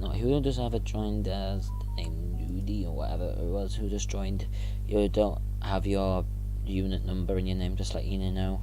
no, who just ever joined as the name Nudie or whatever it was, who just joined, you don't have your unit number in your name, just let you know.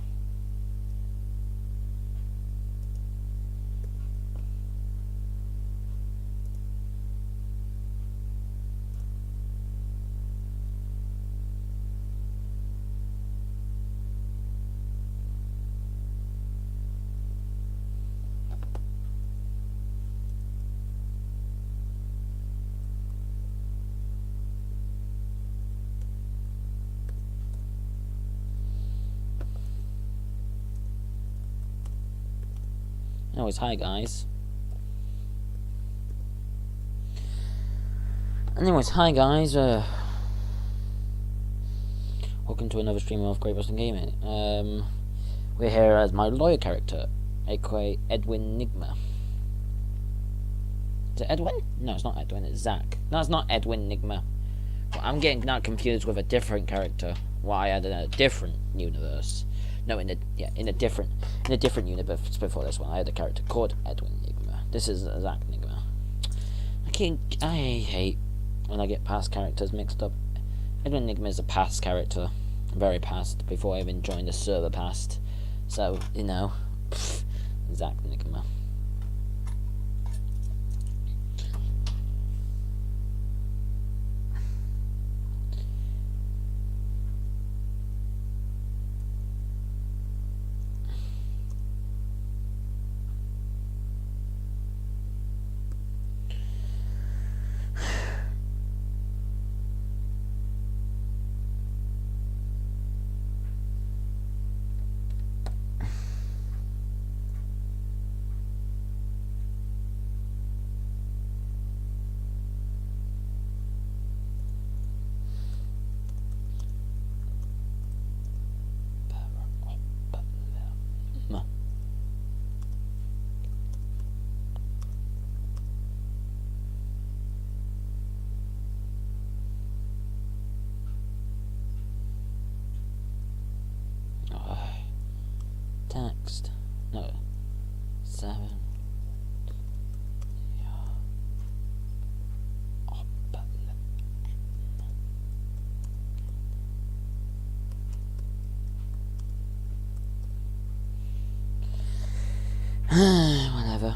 Anyways, hi guys. Welcome to another stream of Great Western Gaming. We're here as my lawyer character, aka Edwin Nigma. Is it Edwin? No, it's not Edwin, it's Zach. No, it's not Edwin Nigma. Well, I'm getting now confused with a different character. Why I had in a different universe. No, in a different universe before this one. I had a character called Edwin Nigma. This is Zach Nigma. I hate when I get past characters mixed up. Edwin Nigma is a past character, very past, before I even joined the server past. So, you know, Zach Nigma. Text. No. 7. Whatever.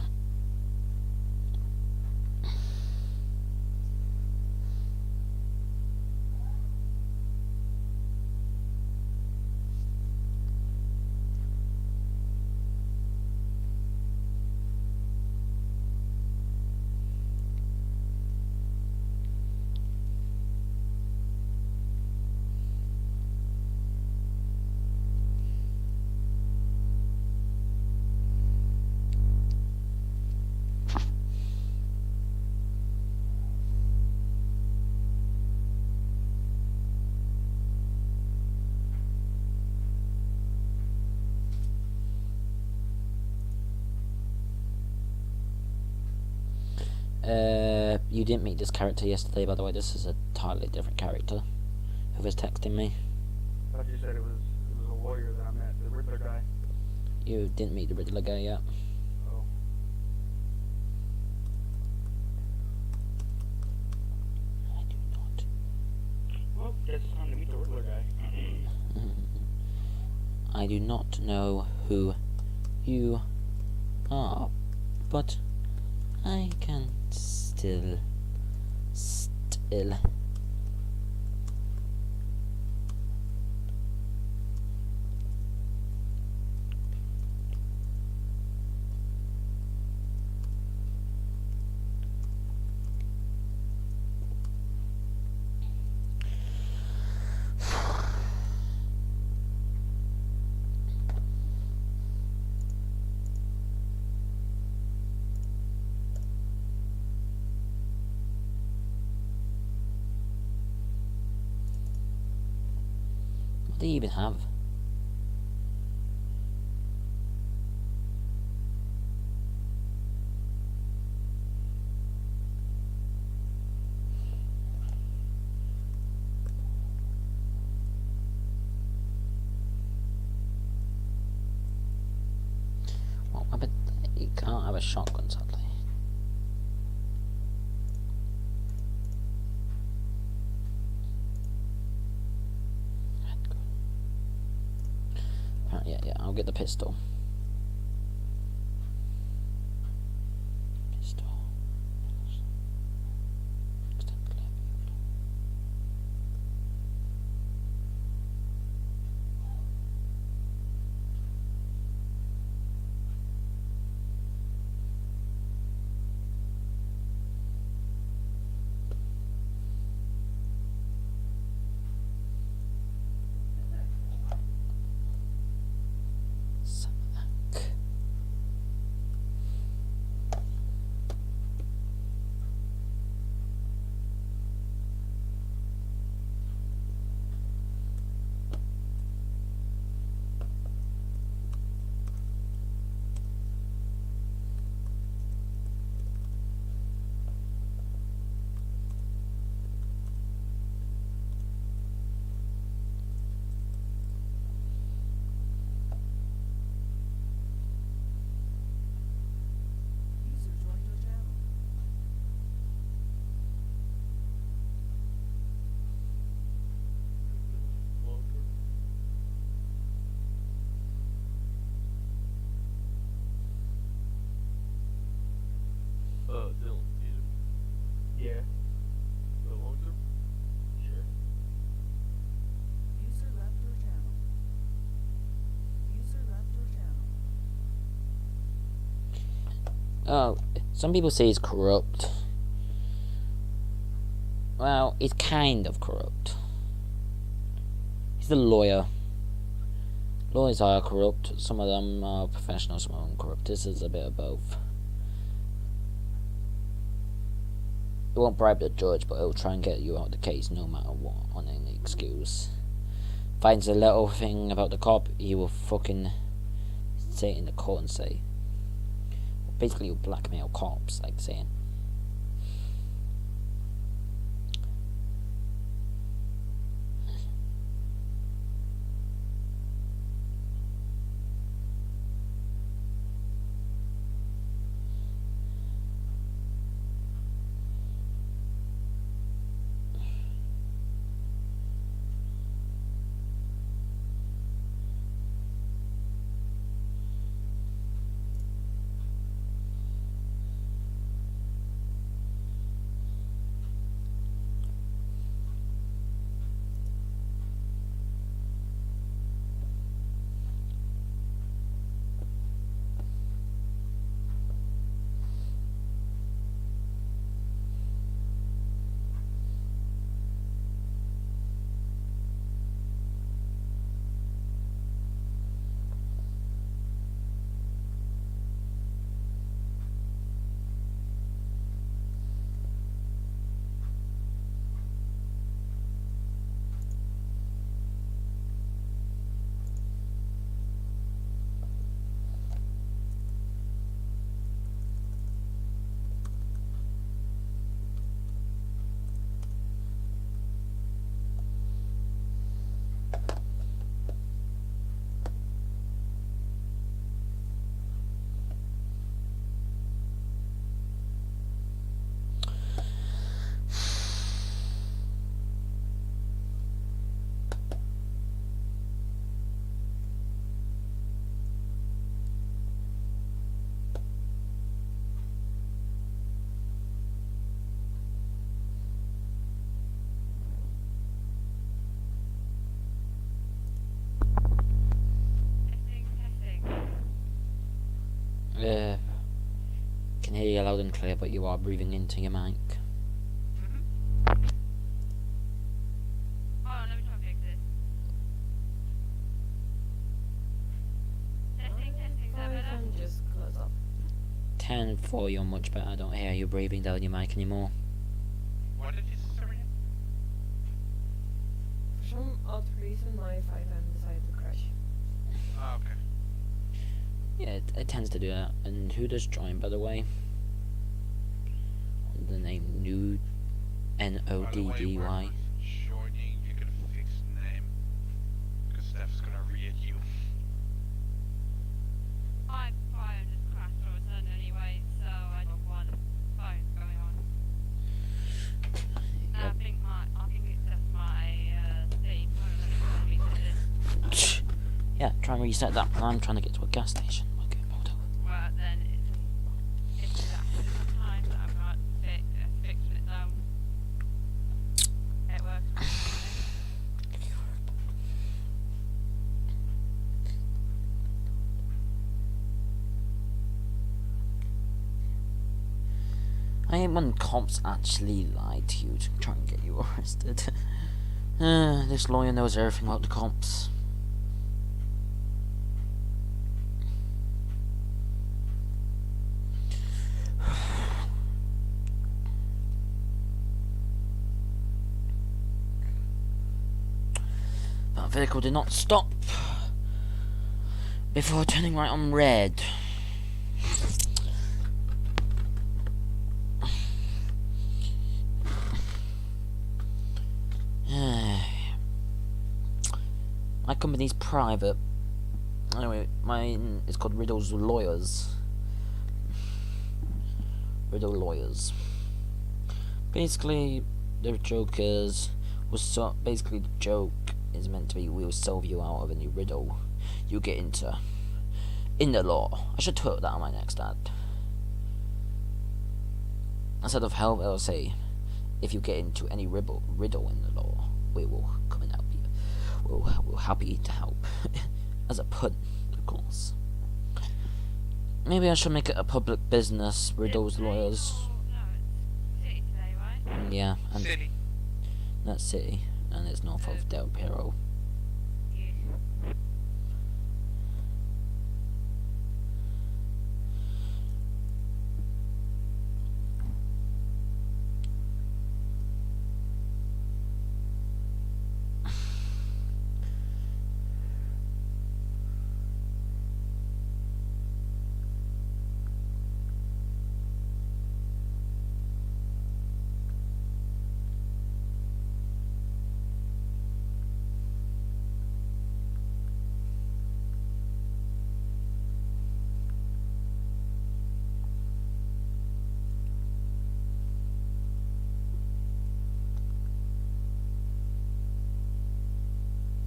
You didn't meet this character yesterday, by the way. This is a totally different character. Who was texting me? I thought you said it was a lawyer that I met, the Riddler guy. You didn't meet the Riddler guy yet. Oh. I do not. Well, guess it's time to meet the Riddler guy. I do not know who you are, but I can still. What do you even have? What weapon? You can't have a shotgun, sadly. get the pistol. Pistol. Dylan, yeah. The long term? Sure. User left your channel. User left your channel. Oh, some people say he's corrupt. Well, he's kind of corrupt. He's a lawyer. Lawyers are corrupt. Some of them are professional, some of them corrupt. This is a bit of both. It won't bribe the judge, but it'll try and get you out of the case no matter what, on any excuse. Finds a little thing about the cop, he will fucking say it in the court and say. Basically, you'll blackmail cops, like saying. Can hear you loud and clear, but you are breathing into your mic. Oh, let me try and fix this. Testing, is that better? Just close up. 10-4, you're much better. I don't hear you breathing down your mic anymore. What did you say again? For some odd reason, my 5M decided to crash. Oh, okay. Yeah, it tends to do that. And who does join, by the way? The name Nude, N-O-D-D-Y. By the way, joining, you can fix the name. Because Steph's gonna read you. My phone just crashed all of a sudden anyway, so I don't want phone going on. And Yep. I think it's just my Steam phone that is Yeah, try and reset that. I'm trying to get to a gas station. Okay, hold on. Well, then it's exactly sometimes I've got fixing it down. It works. I hate when cops actually lie to you to try and get you arrested. This lawyer knows everything about the cops. That vehicle did not stop before turning right on red. My company's private. Anyway, mine is called Riddle's Lawyers. Riddle Lawyers. Basically, the joke is, basically the joke is meant to be, we'll solve you out of any riddle you get into in the law. I should put that on my next ad. Instead of help, I'll say, if you get into any riddle in the law, we will come and help you. We're happy to help. As a pun, of course. Maybe I should make it a public business, Riddle's Lawyers. No, it's city today, right? Yeah, and City. that's city, and it's north of Del Perro. Yes.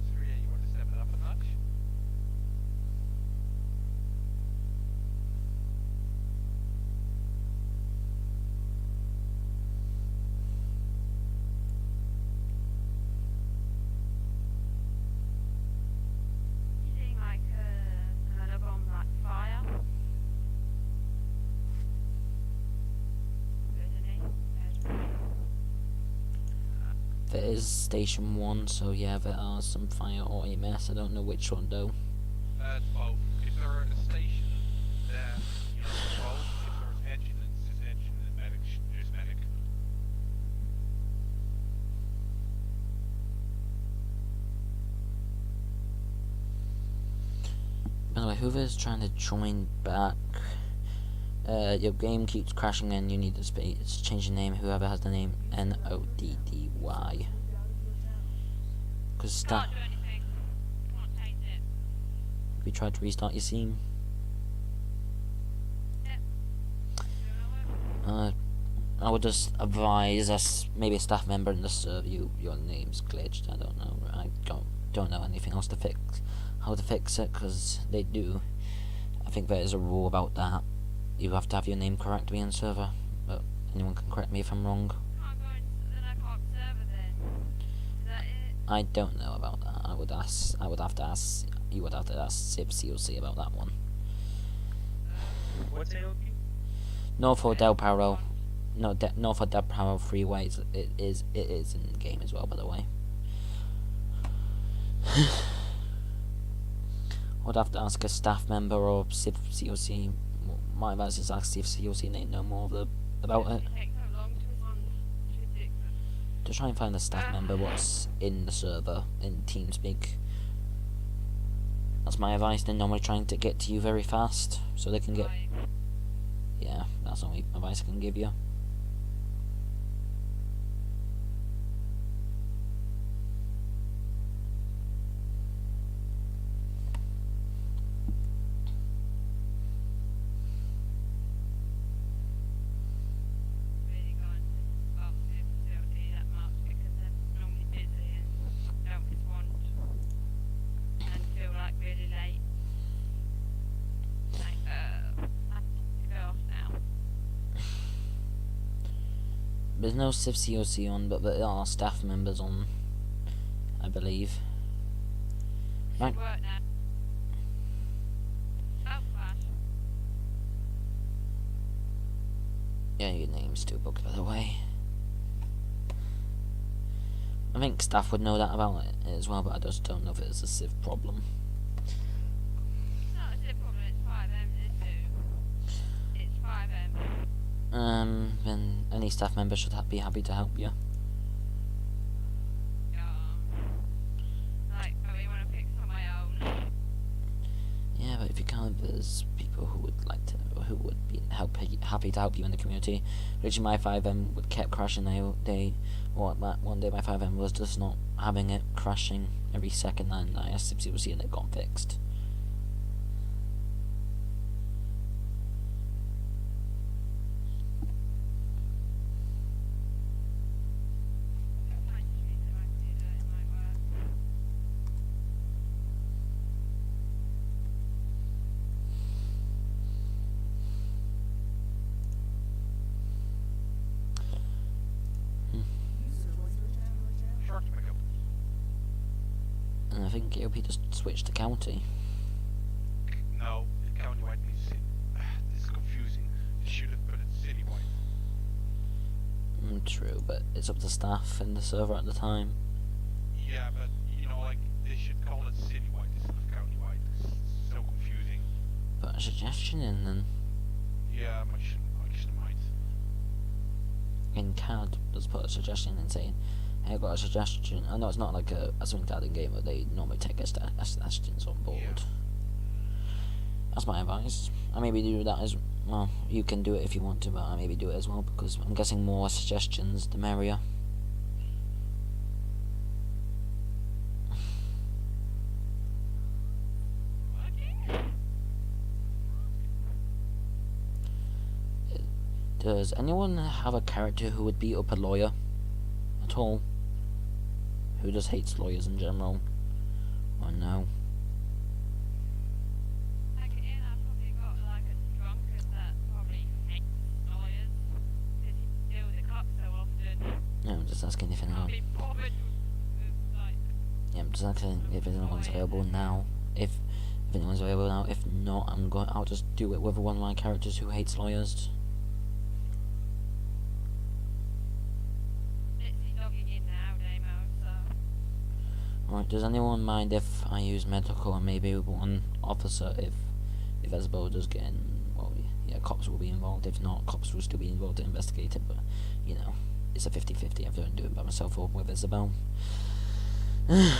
Surya, you want to step it up a notch? You seeing like another bomb like fire? Isn't he? There is Station 1, so yeah, there are some fire or EMS. I don't know which one though. Both. If there are a station, then you know both. If there's engine, it's just engine and medic. There's medic. By the way, whoever's trying to join back, your game keeps crashing and you need to change the name. Whoever has the name NODDY. Because staff, Can't do anything. Can't change it. we tried to restart your scene. I would just advise us, maybe a staff member in the server, your name's glitched. I don't know. I don't know anything else to fix. How to fix it? Because they do. I think there is a rule about that. You have to have your name correct to be in server. But anyone can correct me if I'm wrong. Can't go into the Nacog server then. Is that it? I don't know about that. I would have to ask. You would have to ask Civ COC about that one. What's AOP? North for Del Paro. No, North for Del Paro Freeway. It is in the game as well, by the way. I would have to ask a staff member or Civ COC. My advice is ask Civ COC. They know more about it. It takes so long to respond. It's ridiculous. To try and find a staff member what's in the server in TeamSpeak. That's my advice. They're normally trying to get to you very fast, so they can get. Right. Yeah, that's the only advice I can give you. Really going to box the facility that much because they're normally busy and don't respond and feel like really There's no Civ COC on, but there are staff members on, I believe. Right. Should work now. Oh, flash. Yeah, your name's still booked, by the way. I think staff would know that about it as well, but I just don't know if it's a Civ problem. It's not a zip problem, it's 5M this do. It's 5M. Then any staff member should be happy to help you. Like, I really want to fix on my own. Yeah, but if you can't, there's people who would like to, who would be happy to help you in the community. Literally, my 5M would kept crashing. One day my 5M was just not having it, crashing every second, and I asked if COC and it got fixed. I just read it, I do that, it might work. Shark to make up. And I think AOP just switched to county. No, the countywide means city. This is confusing. You should have put it citywide. True, but it's up to staff and the server at the time. Yeah, but you know, like they should call it citywide instead of countywide. It's so confusing. Put a suggestion in then. Yeah, I should might. In CAD, just put a suggestion in saying, hey, I got a suggestion. I know it's not like a swing CAD in game, but they normally take suggestions on board. Yeah. That's my advice. I maybe do that as well. You can do it if you want to, but I maybe do it as well because I'm guessing more suggestions, the merrier. Working? Does anyone have a character who would beat up a lawyer at all? Who just hates lawyers in general? Or no? Like, in, I've probably got like a drunkard that probably hates lawyers because he deals with the cops so often. No, I'm just asking if Can't anyone. be bothered with like. Yeah, I'm just asking if anyone's available now. If anyone's available now. If not, I'll just do it with one of my characters who hates lawyers. Literally logging in now, Damo, so. Alright, does anyone mind if I use medical and maybe one officer if Isabel does get in? Well, yeah, cops will be involved. If not, cops will still be involved to investigate it, but, you know, it's a 50-50. I don't do it by myself or with Isabel. Hey,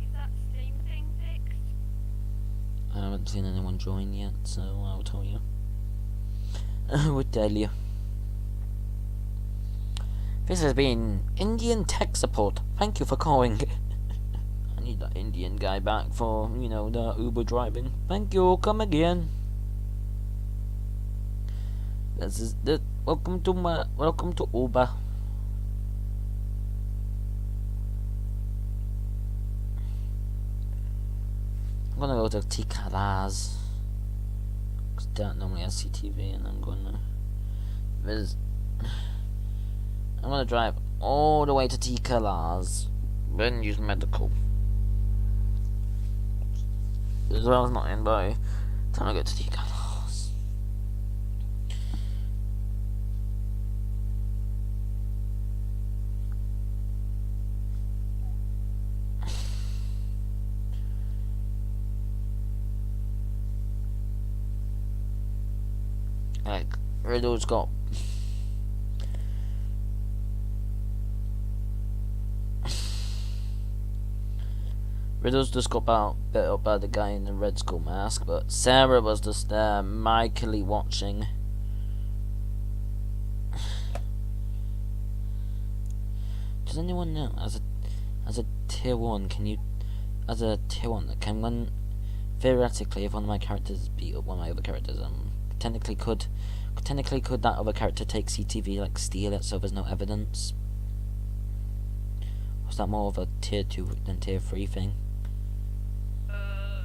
is that Steam thing fixed? I haven't seen anyone join yet, so I'll tell you. We'll tell you. This has been Indian Tech Support. Thank you for calling. I need that Indian guy back for, you know, the Uber driving. Thank you. Come again. This is the welcome to Uber. I'm gonna go to Tikaraz. Cause that normally has CTV, and I'm gonna drive all the way to Tikaraz, then use medical. As well as not in by the time I get to Tikaraz. Like, Riddle's got Riddle's just got bit up by the guy in the red skull mask, but Sarah was just there, mically watching. Does anyone know, as a tier 1, can one, theoretically, if one of my characters beat up one of my other characters, technically could that other character take CTV, like steal it so there's no evidence? Or is that more of a tier 2 than tier 3 thing? Uh,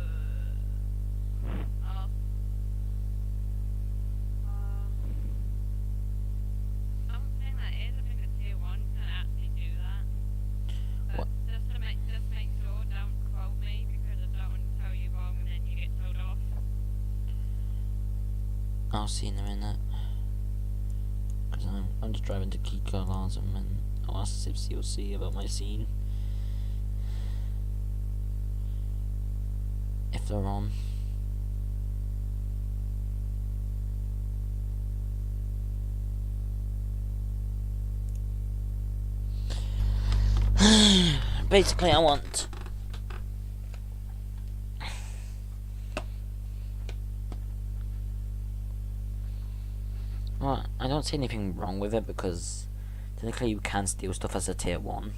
something that is, I think a tier 1 can actually do that. But What? just make sure, don't quote me, because I don't want to tell you wrong and then you get told off. I'll see in a minute. Because I'm just driving to Kiko Lazum and I'll ask if COC about my scene. If they're on. Basically, I want. Well, I don't see anything wrong with it because technically you can steal stuff as a tier 1.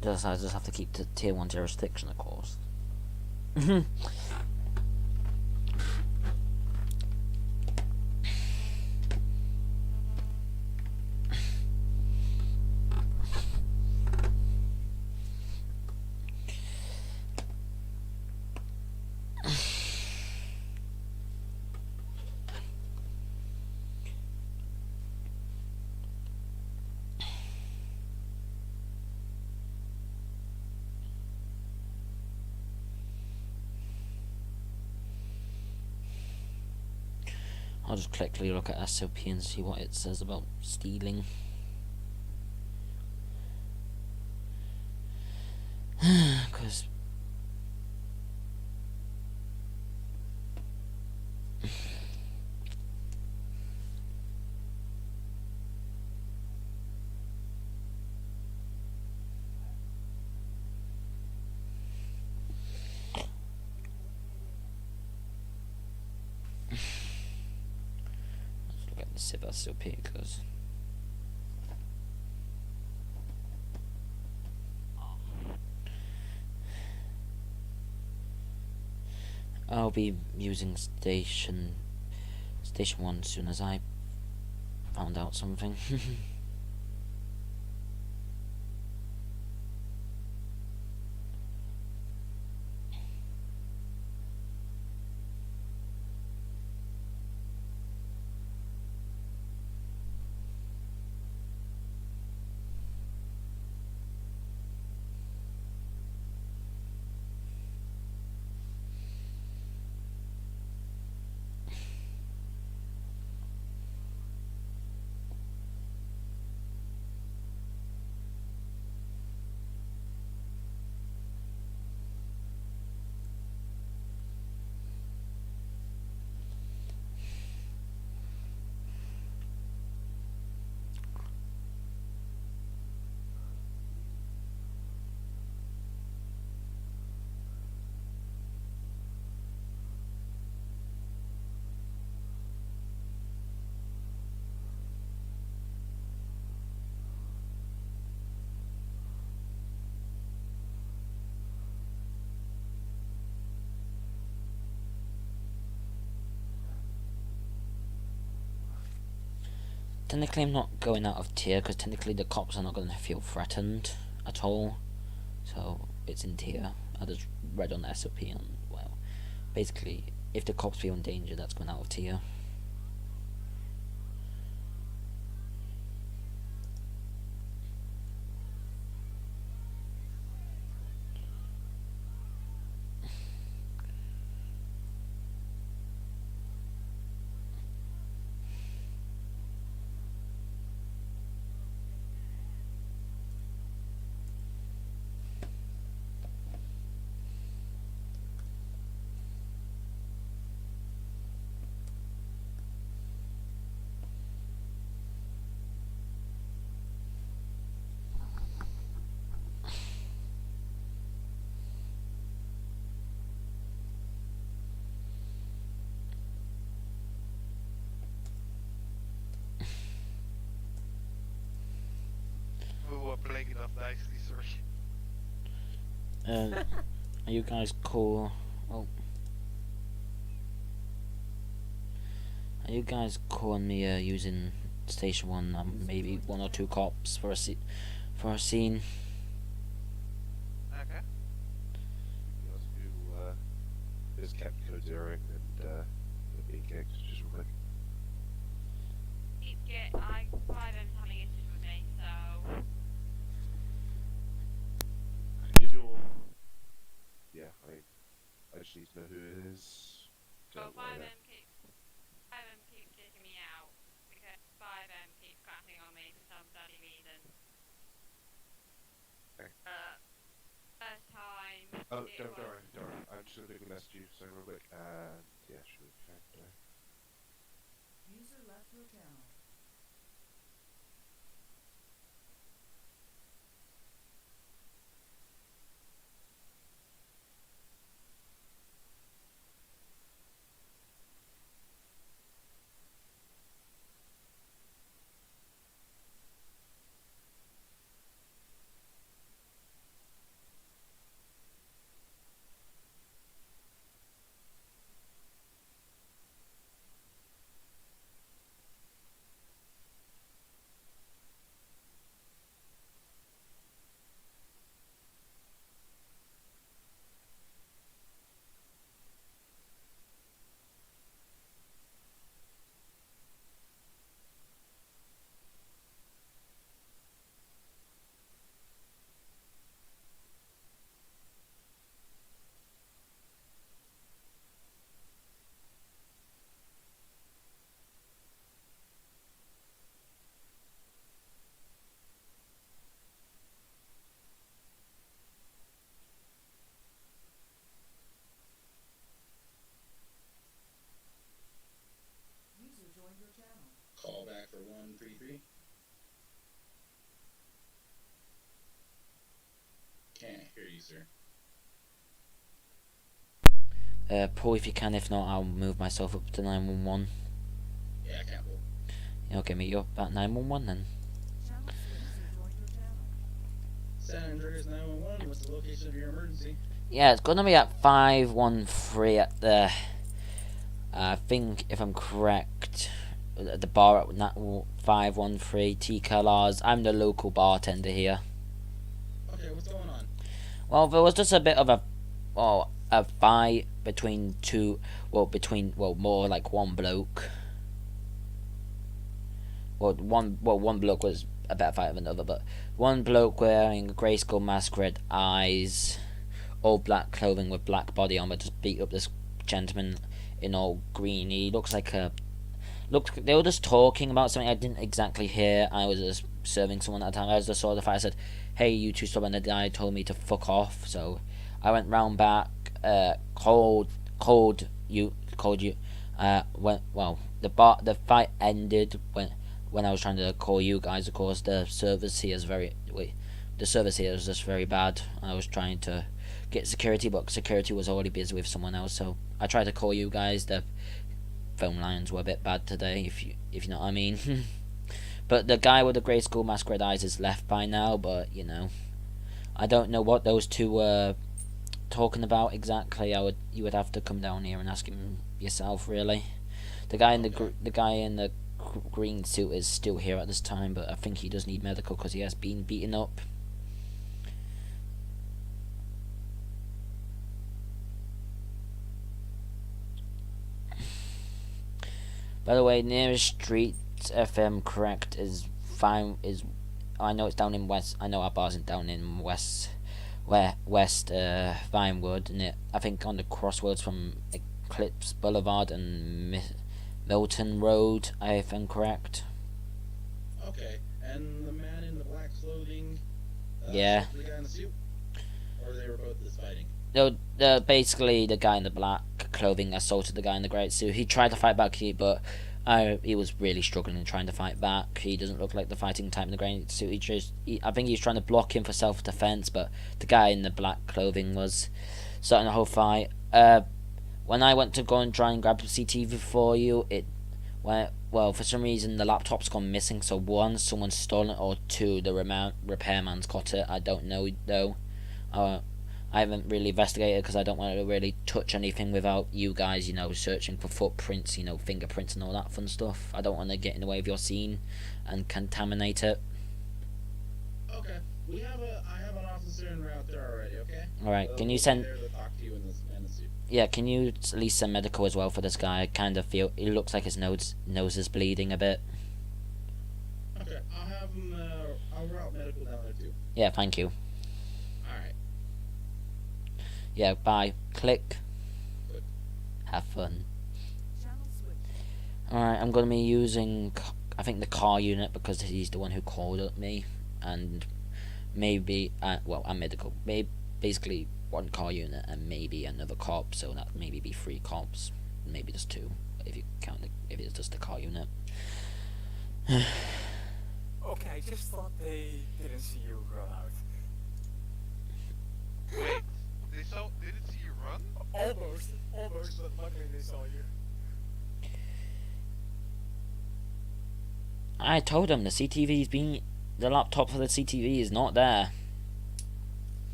I just have to keep the tier 1 jurisdiction, of course. I'll just quickly look at SOP and see what it says about stealing. Because let's look at the SIP SOP because I'll be using station 1 as soon as I found out something. Technically, I'm not going out of tier because technically the cops are not going to feel threatened at all. So it's in tier. I just read on SOP and well, basically, if the cops feel in danger, that's going out of tier. Oh, I'm playing it off nicely, sorry. Are you guys cool? Oh. Are you guys calling me using Station 1, maybe 1 or 2 cops for a scene? Okay. Guys who is kept code zeroing and being kicked just real quick. I 5M's having issues with me, so Is your I just need to know who it is. well, Don't worry, 5M keeps kicking me out because 5M keeps crashing on me for some bloody reason. Okay. First time. Oh, it don't was- worry, don't worry. I'm just gonna quickly message you so real quick and yeah, sure, okay, don't worry. User left your channel. User joined your channel. Call back for 133. Can't hear you, sir. Paul, if you can, if not, I'll move myself up to 911. Yeah, I can't pull. Okay, meet you up at 911 then. Channel user joined your channel. San Andreas 911, what's the location of your emergency? Yeah, it's gonna be at 513 at the, I think, if I'm correct, at the bar at 513 TKLRs. I'm the local bartender here. Okay, what's going on? Well, there was just a bit of a fight between more like one bloke. One bloke was a better fight than another, but one bloke wearing a grey skull mask, red eyes, all black clothing with black body armor, just beat up this gentleman in all green. He looks like they were just talking about something I didn't exactly hear. I was just serving someone at the time. I just saw the fight. I said, "Hey, you two stop!" And the guy told me to fuck off. So I went round back, called you. The fight ended when I was trying to call you guys. Of course, the service here is just very bad. I was trying to get security, but security was already busy with someone else. So I tried to call you guys. The phone lines were a bit bad today, if you know what I mean. But the guy with the grey skull mask, red eyes is left by now. But I don't know what those two were talking about exactly. You would have to come down here and ask him yourself, really. The guy in the green suit is still here at this time, but I think he does need medical because he has been beaten up. By the way, nearest street, if I'm correct, is fine. I know it's down in west. I know our bar isn't down in west Vinewood, and I think on the crossroads from Eclipse Boulevard and Milton Road, if I'm correct. Okay, and the man in the black clothing. Yeah. The guy in the suit, or they were both just fighting. No, basically the guy in the black clothing assaulted the guy in the grey suit. He tried to fight back, but he was really struggling trying to fight back. He doesn't look like the fighting type in the grey suit. I think he's trying to block him for self-defense, but the guy in the black clothing was starting the whole fight. When I went to go and try and grab the CTV for you, for some reason the laptop's gone missing. So one, someone's stolen it, or two, the repairman's got it. I don't know though. I haven't really investigated because I don't want to really touch anything without you guys, searching for footprints, fingerprints and all that fun stuff. I don't want to get in the way of your scene and contaminate it. Okay. I have an officer en route there already. Okay. Alright, can you We'll send... be there to talk to you in the suit. Yeah, can you at least send medical as well for this guy? I kind of feel... It looks like his nose is bleeding a bit. Okay. I'll have him. I'll route medical down there too. Yeah, thank you. All right. Yeah, bye. Click. Good. Have fun. Channel switch. Alright, I'm going to be using, I think, the car unit because he's the one who called up me. And maybe, and medical. Basically, one car unit and maybe another cop. So that maybe be 3 cops. Maybe just 2. If you count if it's just the car unit. Okay, I just thought they didn't see you run out. Wait, didn't see you run? Almost, but luckily they saw you. I told him the laptop for the CTV is not there.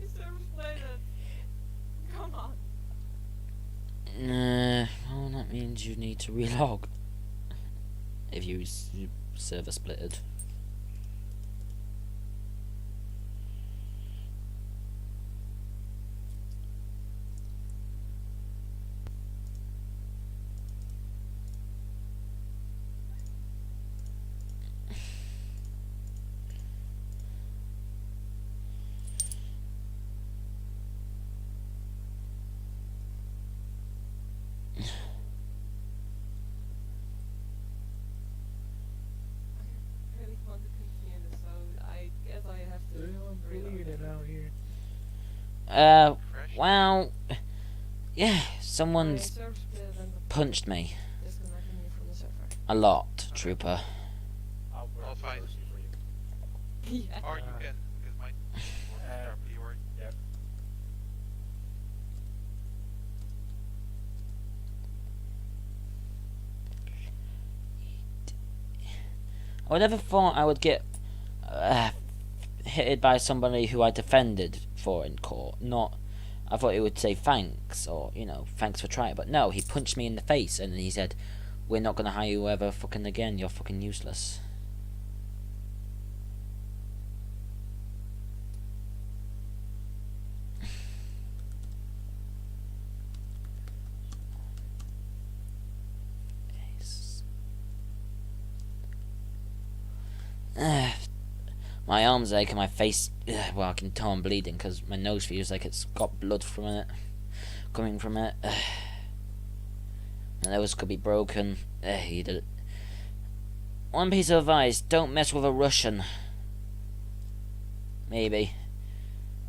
You server split it. Come on. Well, that means you need to relog. If you server splitted. I really want to continue this, so I guess I have to. Bleeding out here. Fresh? Well, yeah, My someone's server split and punched me disconnected me from the server. a lot, trooper. I'll I'll find- mercy for you. Yeah. Or you can, because my sharply or Yep. I never thought I would get hit by somebody who I defended for in court. Not, I thought he would say thanks or thanks for trying. But no, he punched me in the face and then he said, "We're not gonna hire you ever fucking again. You're fucking useless." My arms ache and my face, well, I can tell I'm bleeding because my nose feels like it's got blood from it, coming from it. My nose could be broken. He did it. One piece of advice, don't mess with a Russian. Maybe.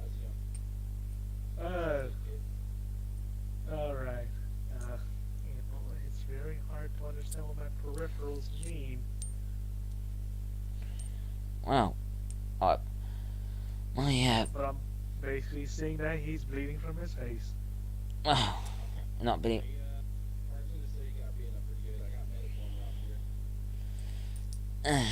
How's it going? Alright. It's very hard to understand what my peripherals mean. Well, But I'm basically seeing that he's bleeding from his face. well, not being. I was gonna say you got being up pretty good. I got medical en route here.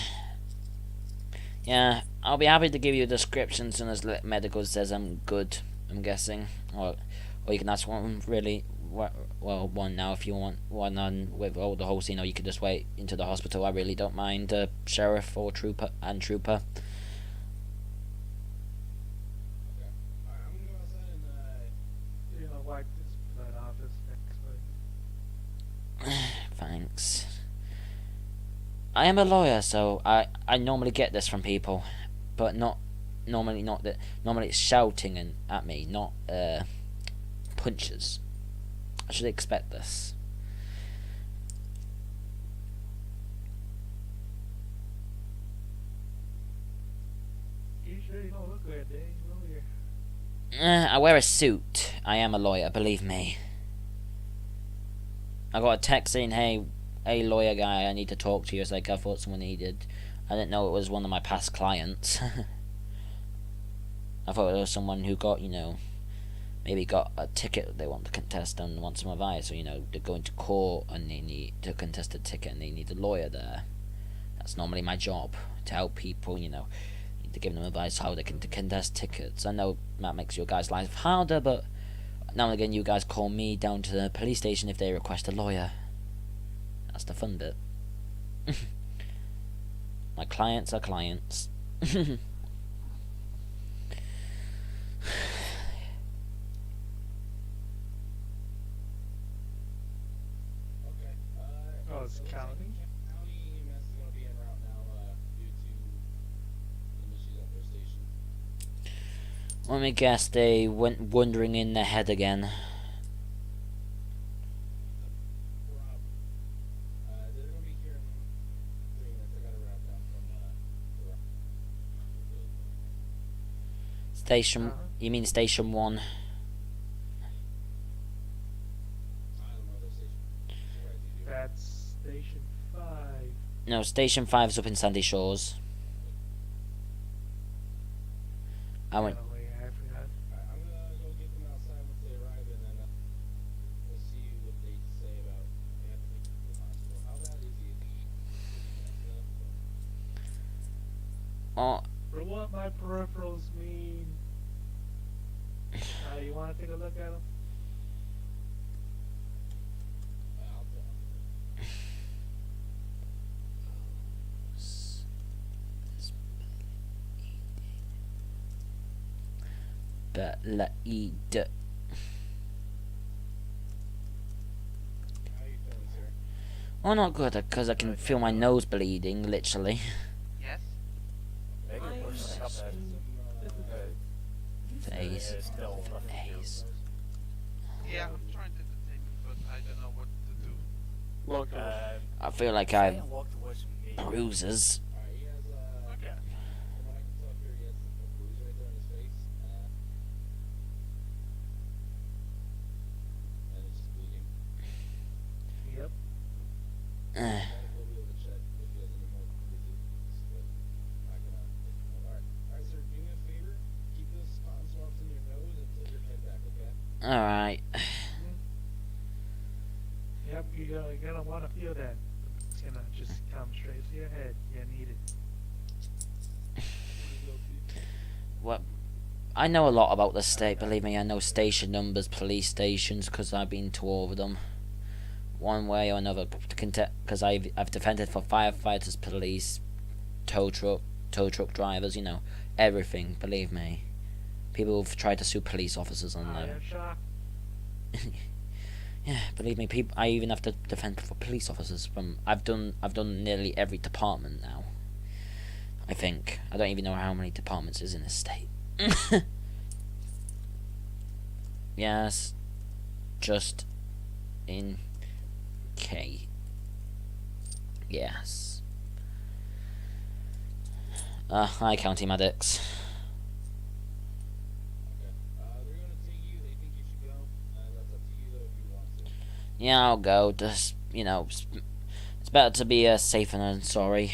Yeah, I'll be happy to give you a description as soon as medical says I'm good. I'm guessing, or you can ask one really. Well, one now if you want one on with all the whole scene, or you could just wait into the hospital. I really don't mind, sheriff or trooper. Okay. Alright, I'm gonna go outside and Wipe this blood off his face. Thanks. I am a lawyer, so I normally get this from people, but normally it's shouting at me, not punches. I should expect this. You sure you don't look good, Dave? I wear a suit. I am a lawyer, believe me. I got a text saying, hey, lawyer guy, I need to talk to you. It's like I thought someone needed. I didn't know it was one of my past clients. I thought it was someone who got, maybe got a ticket they want to contest and want some advice. Or, they're going to court and they need to contest a ticket and they need a lawyer there. That's normally my job, to help people, to give them advice how they can contest tickets. I know that makes your guys' life harder, but now and again you guys call me down to the police station if they request a lawyer. That's the fun bit. My clients are clients. Okay. Oh, it's county? County EMS is going to be en route now due to some issues at their station. Let me guess, they went wandering in their head again. They're going to be here in 3 minutes. I got a route down from the Station, you mean Station 1? I don't know their station. Right, you do. That's Station 5. No, Station 5's up in Sandy Shores. I went. Oh, yeah, I forgot. Alright, I'm going to go get them outside once they arrive, and then we'll see what they say about they have to take you to the hospital. How bad is he? Is he messed up? Oh, For what my peripherals mean. You want to take a look at them? I'll tell him. but let eat. How you feeling, sir? Oh, not good, because I can feel my nose bleeding, literally. Yes? Make it worse. How bad? Phase. It's still nothing here. Phase. Yeah, I'm trying to detain him, but I don't know what to do. Look, I feel like I have Walk towards me. bruises. Alright, he has, Okay. from what I can tell here, he has a bruise right there on his face. And it's just bleeding. yep. We'll be able to check if he has any more bruises, but not gonna take him out. Alright, sir, do me a favor. Keep those cotton swabs in your nose and tilt your head back, okay? Alright. Yep, you're gonna want to feel that. It's gonna just come straight to your head. You need it. What? I know a lot about the state, believe me. I know station numbers, police stations, because I've been to all of them. One way or another, because I've defended for firefighters, police, tow truck drivers, everything, believe me. People have tried to sue police officers on there. Iron shock. Yeah, believe me, I even have to defend for police officers. I've done nearly every department now. I think I don't even know how many departments is in this state. Yes, just in K. Yes. Hi, county medics. Okay. They're gonna take you. They think you should go. That's up to you though if you want to. Yeah, I'll go. Just it's better to be safe than sorry.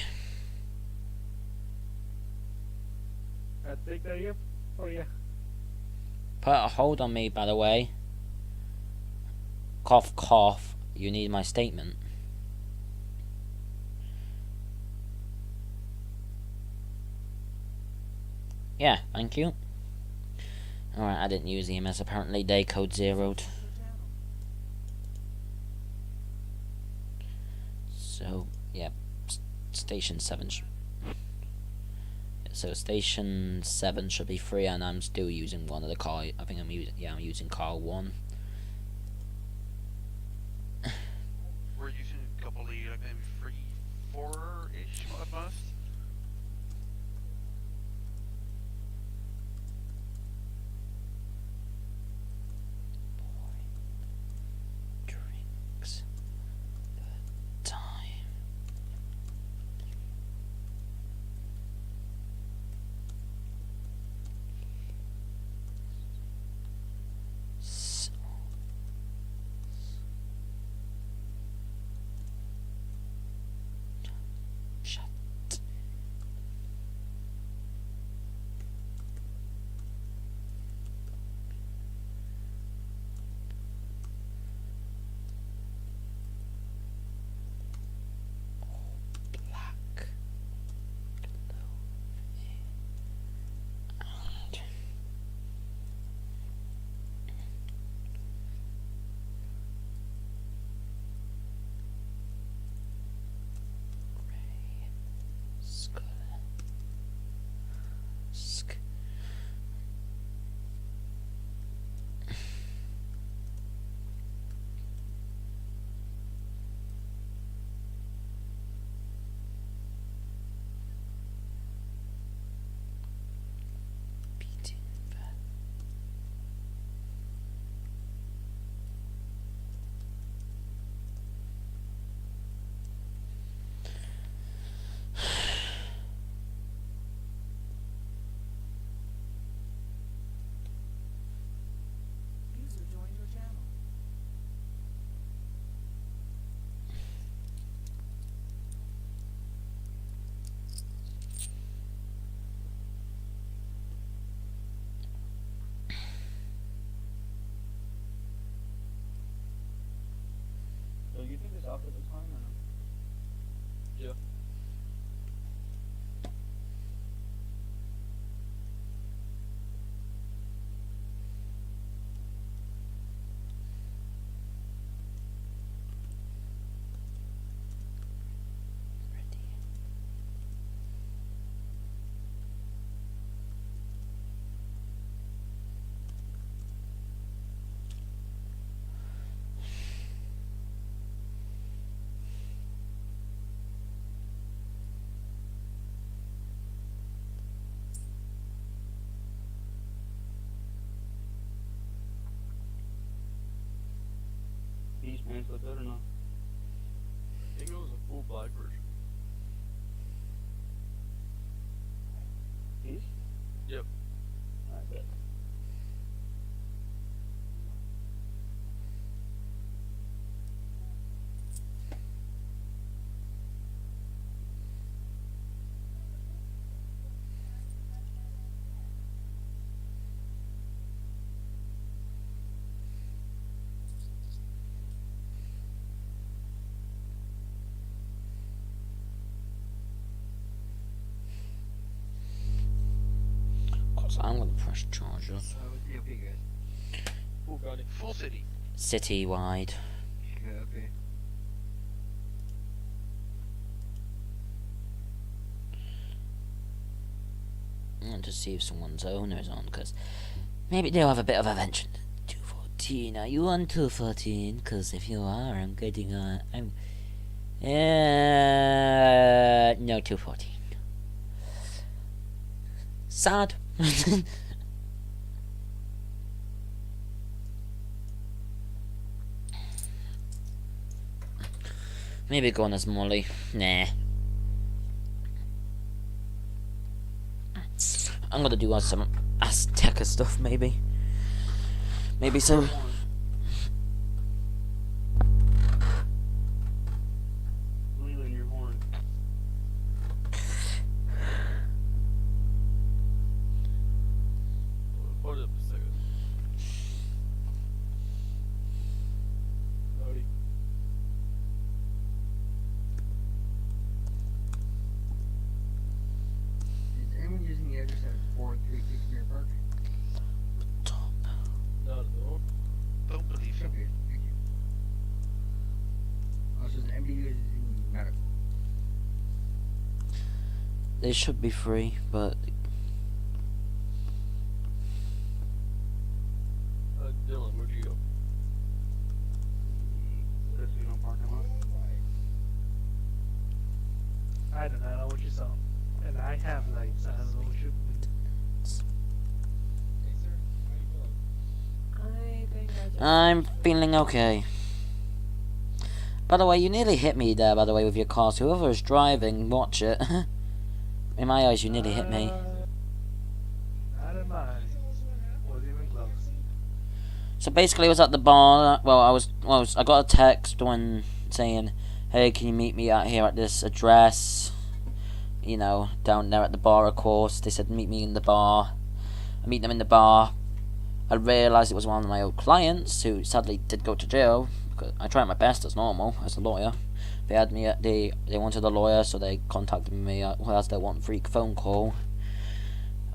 I think they're here for you. Put a hold on me, by the way. Cough, cough. You need my statement. Yeah, thank you. Alright, I didn't use EMS. Apparently, day code zeroed. So, yeah, station 7. So station 7 should be free, and I'm still using one of the car. I think I'm using car 1. We're using a couple of maybe 3, 4-ish at most. Drinks. The time. you think this outfit looks fine or no? Yeah. These pants look good or not? I think it was a full black version. These? Yep. Alright, bet. Cause I'm gonna press charges. What's the OP, guys? Full got it. Full city. City-wide. Yeah, okay. And to see if someone's owner is on, because maybe they'll have a bit of attention. 214, are you on 214? Because if you are, I'm getting on. No, 214. Sad. Maybe go on as Molly. Nah. I'm gonna do some Azteca stuff, maybe. Maybe so. Leland, your horn. Hold up a second. Naughty. Is anyone using the address at 436 Mirror Park? Not at all. Don't believe you. Okay, thank you. Also, is anybody using medical? They should be free, but Dylan, where'd you go? Casino parking lot. I do not know what you saw. And I have lights. I don't know what you. Hey, sir. How you feeling? I think I just. I'm feeling okay. By the way, you nearly hit me there, by the way, with your car. So whoever is driving, watch it. In my eyes, you nearly hit me. Not in mine. Wasn't even close. So basically, I was at the bar. Well, I got a text when saying, "Hey, can you meet me out here at this address?" You know, down there at the bar. Of course, they said meet me in the bar. I meet them in the bar. I realised it was one of my old clients who sadly did go to jail. Because I tried my best as normal as a lawyer. They had me. They wanted a lawyer, so they contacted me as their one freak phone call.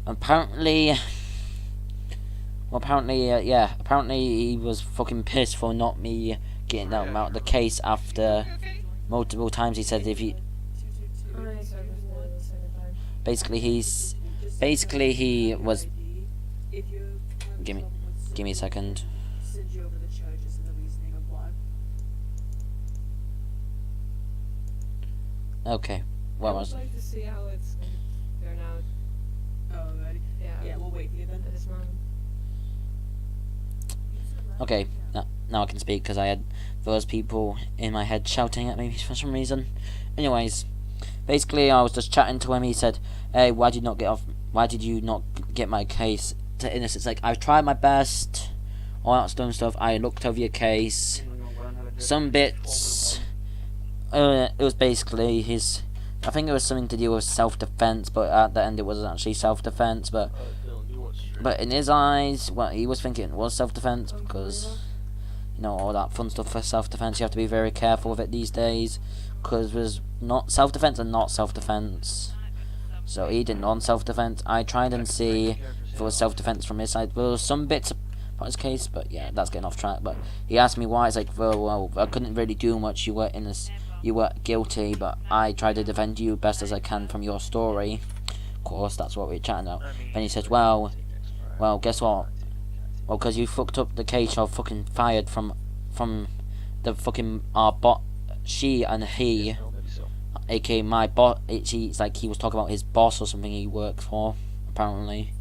Apparently he was fucking pissed for not me getting them out of the case after multiple times. He said if he I serviced it the second time. basically he was. If you have Give me- trouble with Give me a second. send you over the charges and the reasoning of why. Okay, what I would was? like to see how it's going to turn out. Oh, ready? Yeah, we'll wait for you then at this moment. Okay, now I can speak because I had those people in my head shouting at me for some reason. Anyways, basically I was just chatting to him. He said, "Hey, why did you not get off? Why did you not get my case to innocence?" Like I tried my best, all that stuff. I looked over your case. Some bits. It was basically his. I think it was something to do with self-defense, but at the end it wasn't actually self-defense. But Dylan, you watch stream. in his eyes, what he was thinking was self-defense because, you know, all that fun stuff for self-defense. You have to be very careful with it these days, because there's not self-defense and not self-defense. So he did non-self-defense. I tried and see if it was self-defense from his side. There was some bits about his case, but yeah, that's getting off track. But he asked me why. It's like, well, I couldn't really do much. You were in this, you were guilty, but I tried to defend you best as I can from your story. Of course, that's what we're chatting about. And he says, well, guess what? Well, because you fucked up the case, you're fucking fired from the fucking she and he, aka my boss. It's like he was talking about his boss or something he worked for, apparently.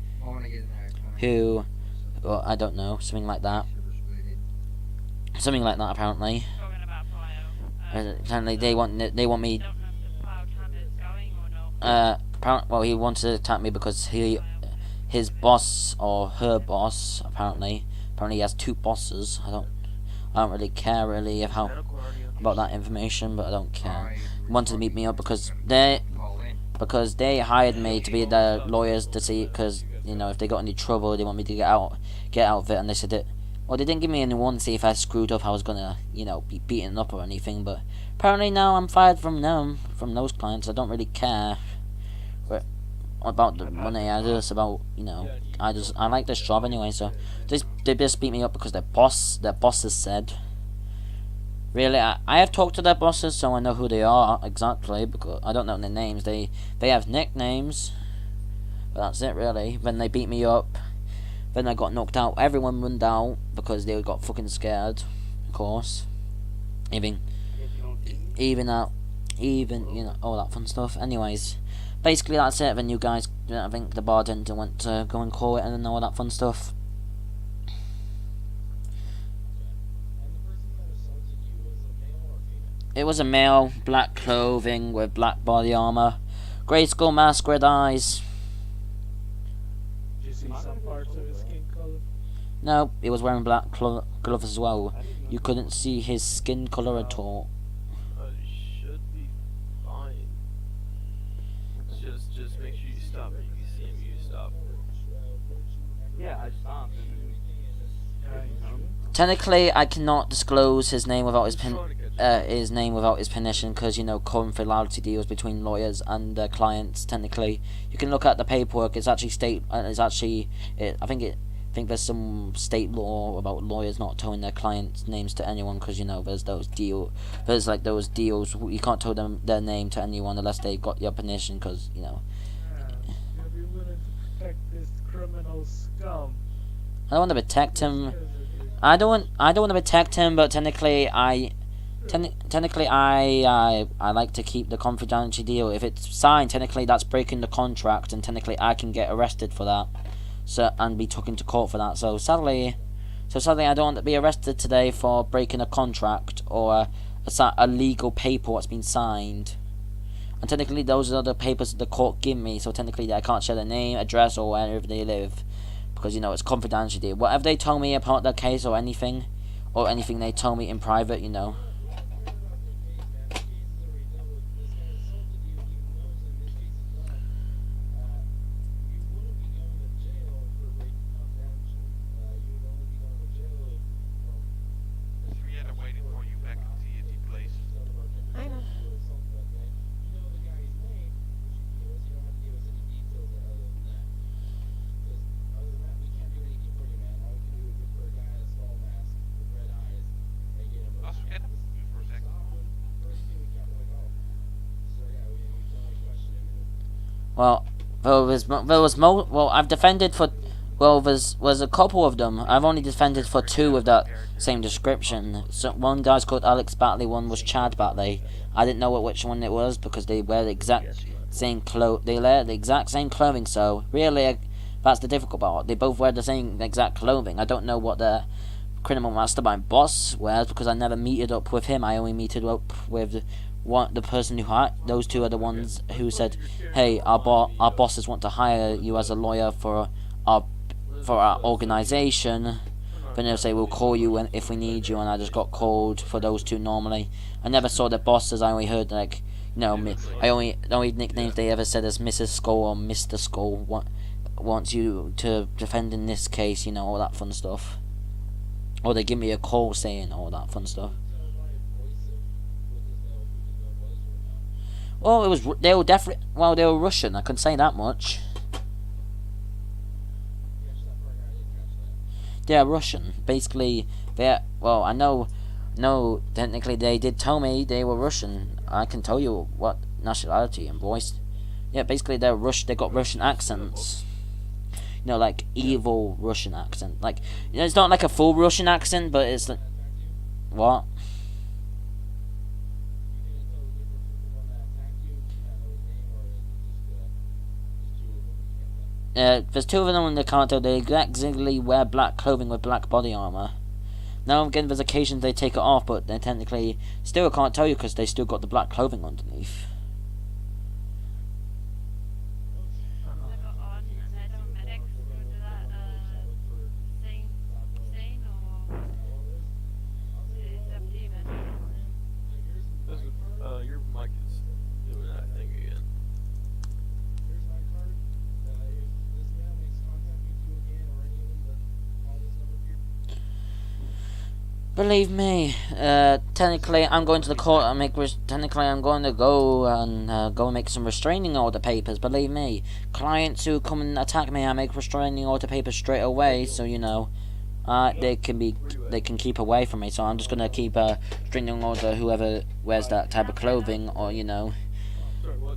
Who, well, I don't know, something like that. Something like that, apparently. Talking about bio. Apparently they want me. Don't know if the bio camera's going or not. Well, he wanted to attack me because his boss or her boss, apparently he has two bosses. I don't really care really about that information, but I don't care. Wanted to meet me up because they hired me to be their lawyers to see, because you know, if they got any trouble, they want me to get out of it. And they said that, well, they didn't give me any warning to see if I screwed up, I was gonna, you know, be beaten up or anything. But apparently now I'm fired from those clients. I don't really care about the money. I just about, you know, I like this job anyway. So they just beat me up because their bosses said. Really, I have talked to their bosses, so I know who they are exactly, because I don't know their names. They have nicknames, but that's it really. Then they beat me up. Then I got knocked out. Everyone run out because they got fucking scared, of course. Even you know, all that fun stuff. Anyways, basically that's it. Then you guys, I think the bartender went to go and call it and all that fun stuff. It was a male, black clothing with black body armor, grey skull mask, red eyes. Did you see some parts of his skin color? No, he was wearing black gloves as well. You couldn't see his skin color at all. Should be fine. Just make sure you stop. If you see him, you stop. Yeah, I stopped. Technically, I cannot disclose his name without his permission, because you know, confidentiality deals between lawyers and clients. Technically, you can look at the paperwork. It's actually I think there's some state law about lawyers not telling their clients' names to anyone, because you know, there's those deals you can't tell them their name to anyone unless they got your permission, because you know. You'll be willing to protect this criminal scum. I don't want to protect him. I don't want to protect him, but technically I like to keep the confidentiality deal. If it's signed, technically that's breaking the contract, and technically I can get arrested for that, so and be taken to court for that. So sadly, I don't want to be arrested today for breaking a contract or a legal paper what's been signed. And technically those are the papers that the court give me. So technically I can't share their name, address, or wherever they live, because you know, it's confidentiality. Whatever they told me about the case or anything they told me in private, you know. There's three other waiting for you back at the TNT place. I know. Let's forget it for a second. Well, I've defended for, there's a couple of them. I've only defended for two with that same description. So one guy's called Alex Batley, one was Chad Batley. I didn't know which one it was because they wear the exact same clothing. So really, that's the difficult part. They both wear the same exact clothing. I don't know what the criminal mastermind boss wears, because I never meted up with him. I only meted up with the person who hired. Those two are the ones who said, "Hey, our bosses want to hire you as a lawyer for our organization." Then they'll say, "We'll call you if we need you." And I just got called for those two. Normally, I never saw the bosses. I only heard like, you know, the only nicknames they ever said is Mrs. Skull or Mr. Skull. Wants you to defend in this case, you know, all that fun stuff. Or they give me a call saying all that fun stuff. Well, they were definitely, well, they were Russian, I can say that much. They're Russian. Basically, well, I know, no, technically they did tell me they were Russian. I can tell you what nationality and voice. Yeah, basically they're they got Russian accents. You know, like evil Russian accent. Like, you know, it's not like a full Russian accent, but it's like, what? There's two of them in the cartel. They exactly wear black clothing with black body armor. Now again, there's occasions they take it off, but they technically still can't tell you because they still got the black clothing underneath. They got on and they don't medics go to that scene or it's up to you, man. Your mic is doing that thing again. Here's my card. If this man makes contact with you again or any of them, that call this number here. Believe me, technically I'm going to the court and technically I'm going to go and go and make some restraining order papers. Believe me, clients who come and attack me, I make restraining order papers straight away. So you know, they can keep away from me. So I'm just gonna keep restraining order whoever wears that type of clothing, or you know,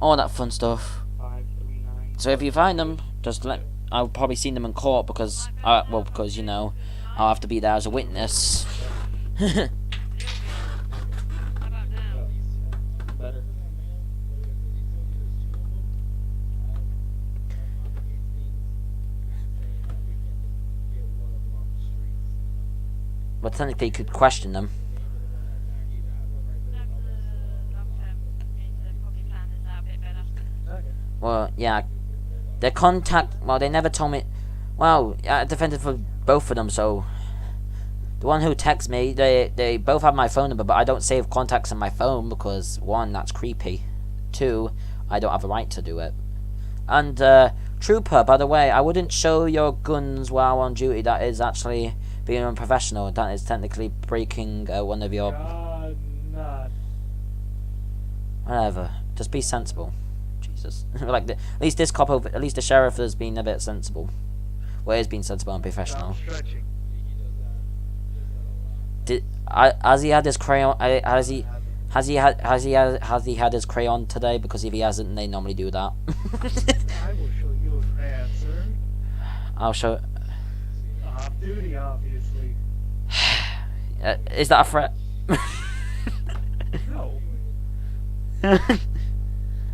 all that fun stuff. 539. So if you find them, just I'll probably see them in court because because you know, I'll have to be there as a witness. How about now? Better. But technically, you could question them. That's long term means they probably plan this out a bit better. Well, yeah, their contact. Well, they never told me. Well, I defended for both of them, so the one who texts me, they both have my phone number, but I don't save contacts on my phone because one, that's creepy. Two, I don't have a right to do it. And trooper, by the way, I wouldn't show your guns while on duty. That is actually being unprofessional. That is technically breaking one of your. God, not. Whatever. Just be sensible. Jesus. Like at least this cop over, at least the sheriff has been a bit sensible. Well, he's been sensible and professional. Stop stretching. Has he had his crayon? Has he had his crayon today? Because if he hasn't, they normally do that. I will show you a crayon, sir. I'll show. Off duty, obviously. Is that a threat? No.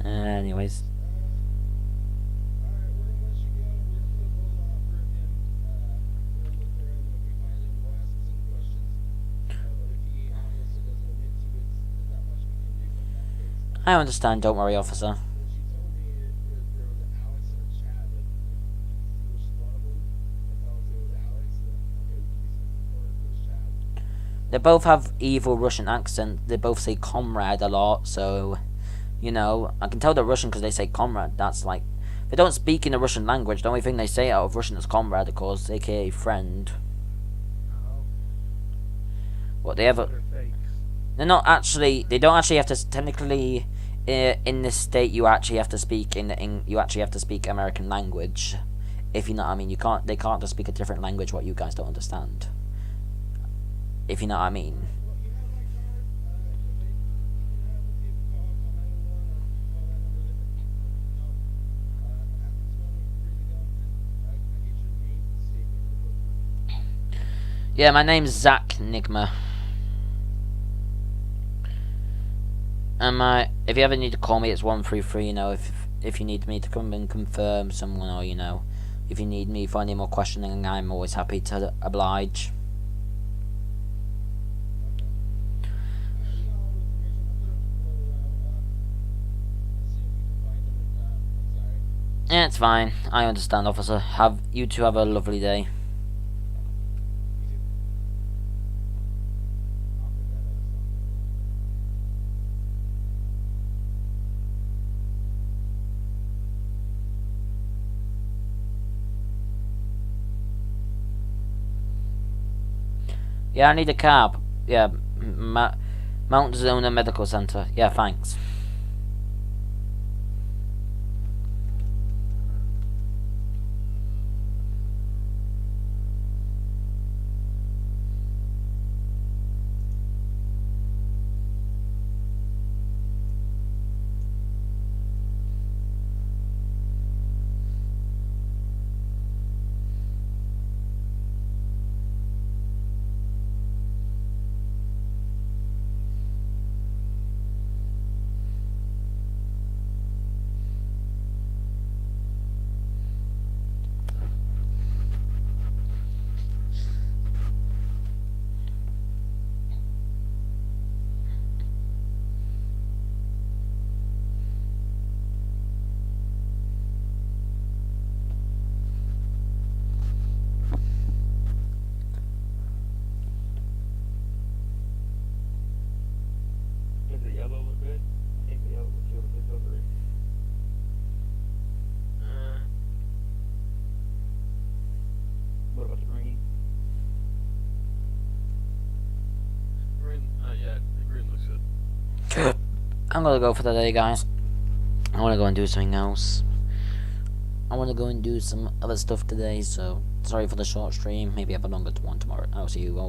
Anyways. I understand, don't worry, officer. They both have evil Russian accent. They both say comrade a lot, so you know, I can tell they're Russian because they say comrade. That's like, they don't speak in the Russian language. The only thing they say out of Russian is comrade, of course, aka friend. What they ever? They're fakes. They're not actually. They don't actually have to technically. In this state, you actually have to speak you actually have to speak American language, if you know what I mean. You can't. They can't just speak a different language what you guys don't understand. If you know what I mean. Yeah, my name's Zach Nigma. And if you ever need to call me, it's 133. You know, if you need me to come and confirm someone, or you know, if you need me for any more questioning, I'm always happy to oblige. Yeah, it's fine. I understand, officer. You two have a lovely day. Yeah, I need a cab. Yeah, Mount Zona Medical Center. Yeah, thanks. Does the yellow look good? I think the yellow looks really good coloring. What about the green? Green, yeah, the green looks good. I'm gonna go for the day, guys. I wanna go and do something else. I wanna go and do some other stuff today, so sorry for the short stream. Maybe have a longer one tomorrow. I'll see you all.